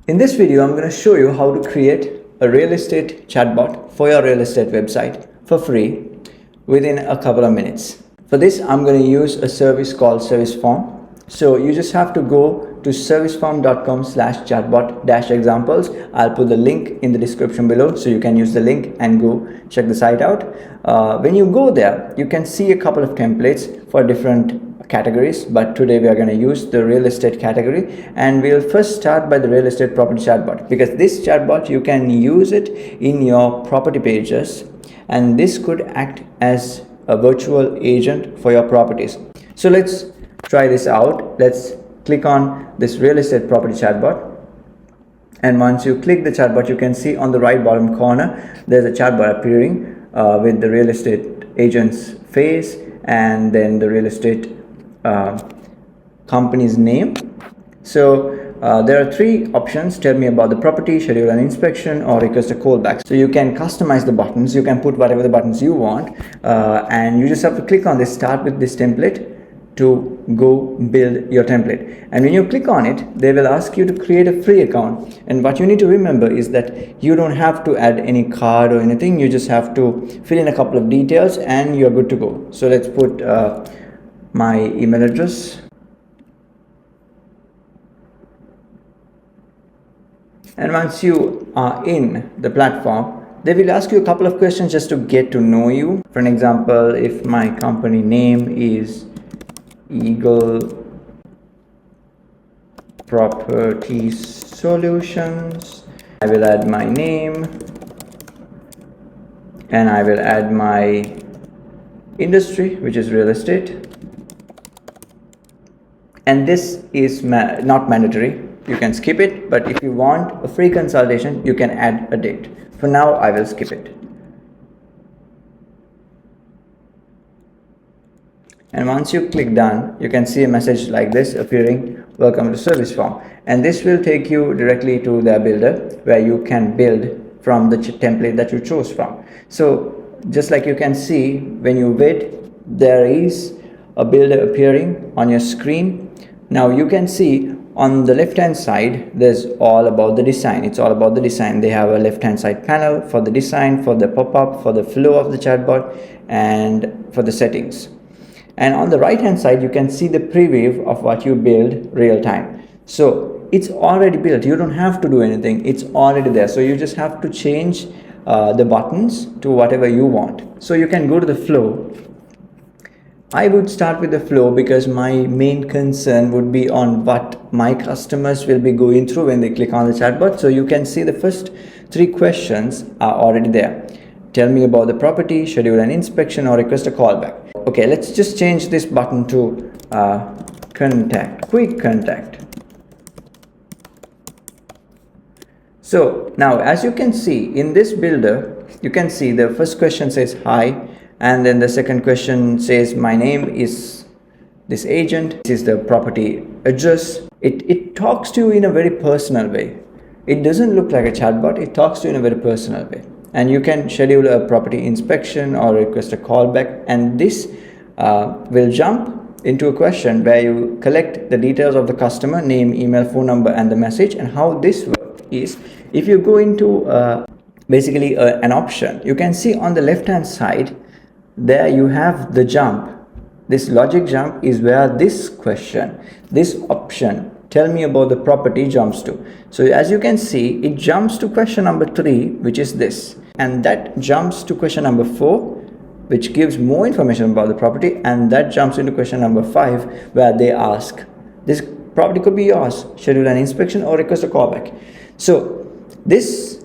In this video, I'm going to show you how to create a real estate chatbot for your real estate website for free within a couple of minutes. For this, I'm going to use a service called Service Form. So you just have to go to serviceform.com/chatbot-examples. I'll put the link in the description below so you can use the link and go check the site out. When you go there, you can see a couple of templates for different categories, but today we are going to use the real estate category, and we'll first start by the real estate property chatbot, because this chatbot you can use it in your property pages, and this could act as a virtual agent for your properties. So let's try this out. Let's click on this real estate property chatbot, and once you click the chatbot, you can see on the right bottom corner there's a chatbot appearing with the real estate agent's face and then the real estate company's name. So there are three options: tell me about the property, schedule an inspection, or request a callback. So you can customize the buttons, you can put whatever the buttons you want, and you just have to click on this, start with this template to go build your template. And when you click on it, they will ask you to create a free account, and what you need to remember is that you don't have to add any card or anything. You just have to fill in a couple of details and you're good to go. So let's put my email address, and once you are in the platform, they will ask you a couple of questions just to get to know you. For an example, if my company name is Eagle Property Solutions, I will add my name and I will add my industry, which is real estate. And this is not mandatory, you can skip it, but if you want a free consultation, you can add a date. For now, I will skip it. And once you click done, you can see a message like this appearing: welcome to Service Form. And this will take you directly to the builder where you can build from the template that you chose from. So just like you can see, when you wait, there is a builder appearing on your screen. Now you can see on the left hand side, there's all about the design. It's all about the design. They have a left hand side panel for the design, for the pop-up, for the flow of the chatbot, and for the settings. And on the right hand side, you can see the preview of what you build real time. So it's already built. You don't have to do anything. It's already there. So you just have to change the buttons to whatever you want. So you can go to the flow. I would start with the flow because my main concern would be on what my customers will be going through when they click on the chatbot. So you can see the first three questions are already there. Tell me about the property, schedule an inspection, or request a callback. Okay, let's just change this button to quick contact. So now, as you can see in this builder, you can see the first question says hi, and then the second question says my name is this agent, this is the property address. It talks to you in a very personal way. It doesn't look like a chatbot, it talks to you in a very personal way. And you can schedule a property inspection or request a callback, and this will jump into a question where you collect the details of the customer, name, email, phone number, and the message. And how this works is, if you go into basically an option, you can see on the left hand side there you have the jump. This logic jump is where this question, this option, tell me about the property, jumps to. So as you can see, it jumps to question number 3, which is this, and that jumps to question number 4, which gives more information about the property, and that jumps into question number 5, where they ask, this property could be yours, schedule an inspection or request a callback. So this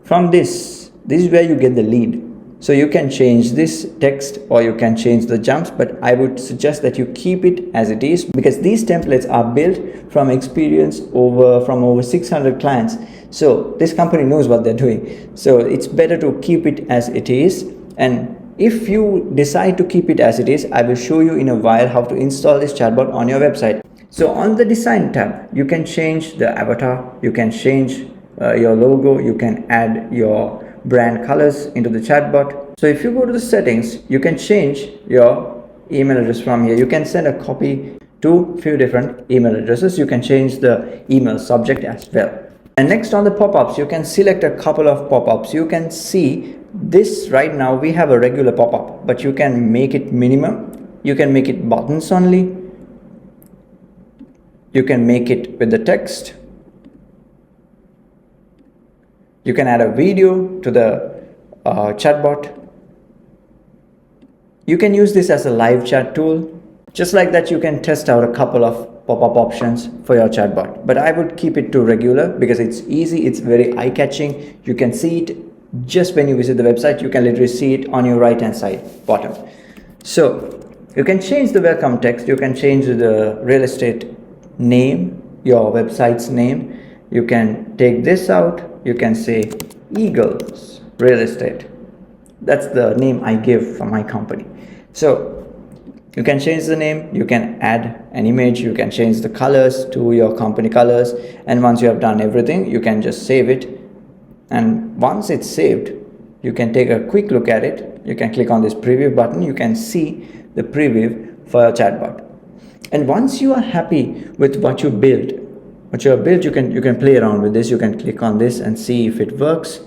is where you get the lead. So you can change this text or you can change the jumps, but I would suggest that you keep it as it is, because these templates are built from experience from over 600 clients. So this company knows what they're doing. So it's better to keep it as it is. And if you decide to keep it as it is, I will show you in a while how to install this chatbot on your website. So on the design tab, you can change the avatar, you can change your logo, you can add your brand colors into the chatbot. So if you go to the settings, you can change your email address from here. You can send a copy to few different email addresses. You can change the email subject as well. And next on the pop-ups, you can select a couple of pop-ups. You can see this right now we have a regular pop-up, but you can make it minimum. You can make it buttons only. You can make it with the text. You can add a video to the chatbot. You can use this as a live chat tool. Just like that, you can test out a couple of pop-up options for your chatbot. But I would keep it to regular because it's easy, it's very eye-catching. You can see it just when you visit the website. You can literally see it on your right-hand side, bottom. So you can change the welcome text. You can change the real estate name, your website's name. You can take this out. You can say Eagles Real Estate. That's the name I give for my company. So you can change the name, you can add an image, you can change the colors to your company colors, and once you have done everything, you can just save it. And once it's saved, you can take a quick look at it. You can click on this preview button. You can see the preview for your chatbot. And once you are happy with what you built, you can play around with this. You can click on this and see if it works.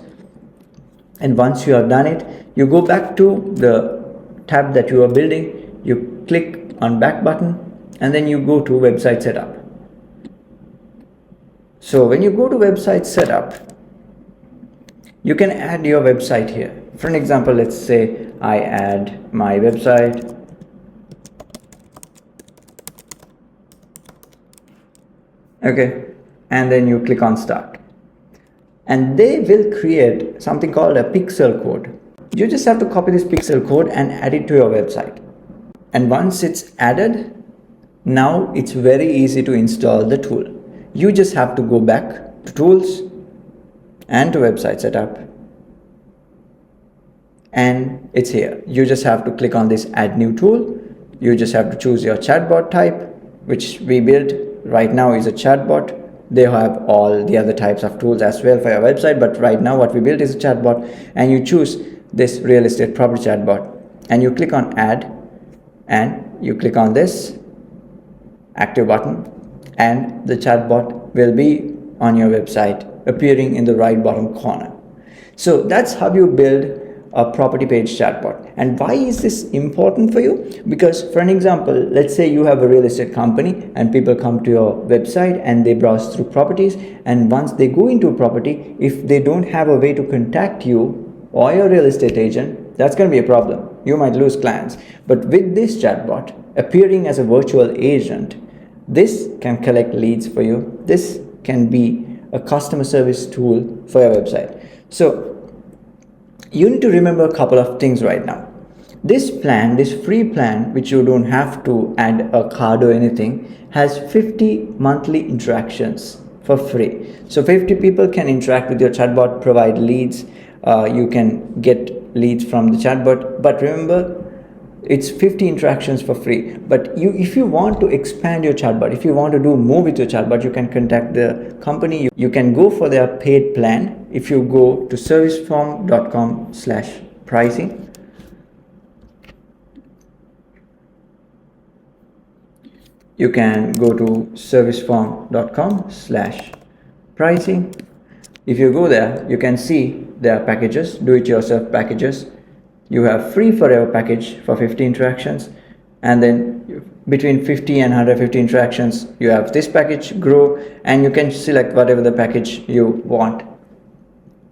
And once you have done it, you go back to the tab that you are building. You click on back button, and then you go to website setup. So when you go to website setup, you can add your website here. For an example, let's say I add my website. Okay, and then you click on start. And they will create something called a pixel code. You just have to copy this pixel code and add it to your website. And once it's added, now it's very easy to install the tool. You just have to go back to tools and to website setup. And it's here. You just have to click on this add new tool. You just have to choose your chatbot type, which we built right now is a chatbot. They have all the other types of tools as well for your website, but right now what we built is a chatbot, and you choose this real estate property chatbot, and you click on add, and you click on this active button, and the chatbot will be on your website appearing in the right bottom corner. So that's how you build a property page chatbot. And why is this important for you? Because for an example, let's say you have a real estate company and people come to your website and they browse through properties, and once they go into a property, if they don't have a way to contact you or your real estate agent, that's going to be a problem. You might lose clients. But with this chatbot appearing as a virtual agent, this can collect leads for you. This can be a customer service tool for your website. So you need to remember a couple of things right now. This plan, this free plan, which you don't have to add a card or anything, has 50 monthly interactions for free. So 50 people can interact with your chatbot, provide leads. You can get leads from the chatbot. But remember, it's 50 interactions for free. But if you want to expand your chatbot, if you want to do more with your chatbot, you can contact the company. You can go for their paid plan. If you go to serviceform.com/pricing, you can go to serviceform.com/pricing. If you go there, you can see their packages, do-it-yourself packages. You have free forever package for 50 interactions, and then between 50 and 150 interactions, you have this package, grow, and you can select whatever the package you want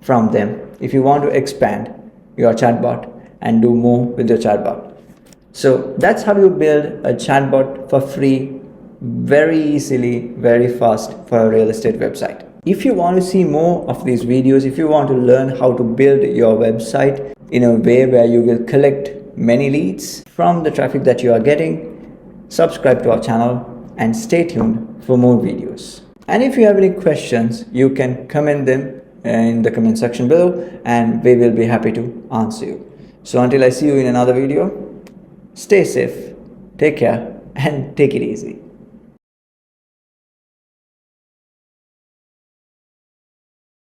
from them if you want to expand your chatbot and do more with your chatbot. So that's how you build a chatbot for free, very easily, very fast for a real estate website. If you want to see more of these videos, if you want to learn how to build your website in a way where you will collect many leads from the traffic that you are getting, subscribe to our channel and stay tuned for more videos. And if you have any questions, you can comment them in the comment section below, and we will be happy to answer you. So until I see you in another video, stay safe, take care, and take it easy.